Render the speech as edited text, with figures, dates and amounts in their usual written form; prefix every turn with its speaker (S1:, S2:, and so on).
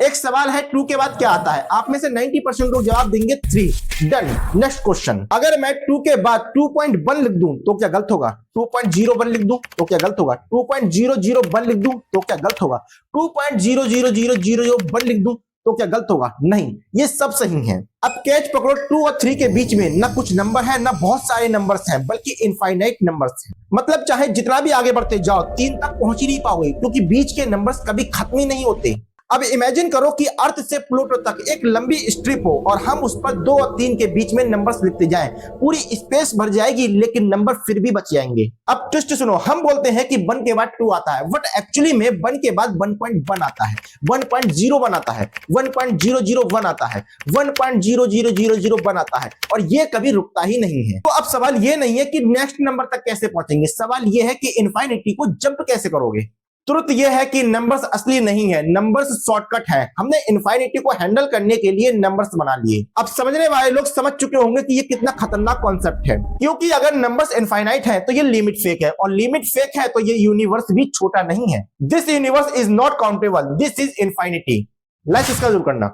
S1: एक सवाल है 2 के बाद क्या आता है। आप में से 90% लोग जवाब देंगे 3। डन। नेक्स्ट क्वेश्चन, अगर मैं 2 के बाद 2.1 लिख दूं तो क्या गलत होगा? 2.01 लिख दूं तो क्या गलत होगा? 2.001 लिख दूं तो क्या गलत होगा? 2.0000001 लिख दूं तो क्या गलत होगा? नहीं, ये सब सही है। अब कैच पकड़ो, 2 और 3 के बीच में ना कुछ नंबर है ना बहुत सारे नंबर्स हैं, बल्कि इनफाइनाइट नंबर्स हैं। मतलब चाहे जितना भी आगे बढ़ते जाओ 3 तक पहुंच ही नहीं पाओगे, क्योंकि बीच के नंबर्स कभी खत्म ही नहीं होते। अब इमेजिन करो कि अर्थ से प्लूटो तक एक लंबी स्ट्रिप हो और हम उस पर 2 और 3 के बीच में नंबर्स लिखते जाएं। पूरी स्पेस भर जाएगी लेकिन नंबर फिर भी बच जाएंगे। अब ट्विस्ट सुनो, हम बोलते हैं कि 1 के बाद 2 आता है, बट एक्चुअली में 1 के बाद 1.1 आता है, 1.01 आता है, 1.001 आता है, 1.00001 आता है, और ये कभी रुकता ही नहीं है। तो अब सवाल ये नहीं है कि नेक्स्ट नंबर तक कैसे पहुंचेंगे, सवाल ये है कि इनफाइनिटी को जंप कैसे करोगे। तुरंत यह है कि नंबर्स असली नहीं है, नंबर्स शॉर्टकट है। हमने इनफाइनिटी को हैंडल करने के लिए नंबर्स बना लिए। अब समझने वाले लोग समझ चुके होंगे कि ये कितना खतरनाक कॉन्सेप्ट है, क्योंकि अगर नंबर्स इनफाइनाइट है तो ये लिमिट फेक है, और लिमिट फेक है तो ये यूनिवर्स भी छोटा नहीं है। This universe is not countable, this is infinity. Like इसका जरूर करना।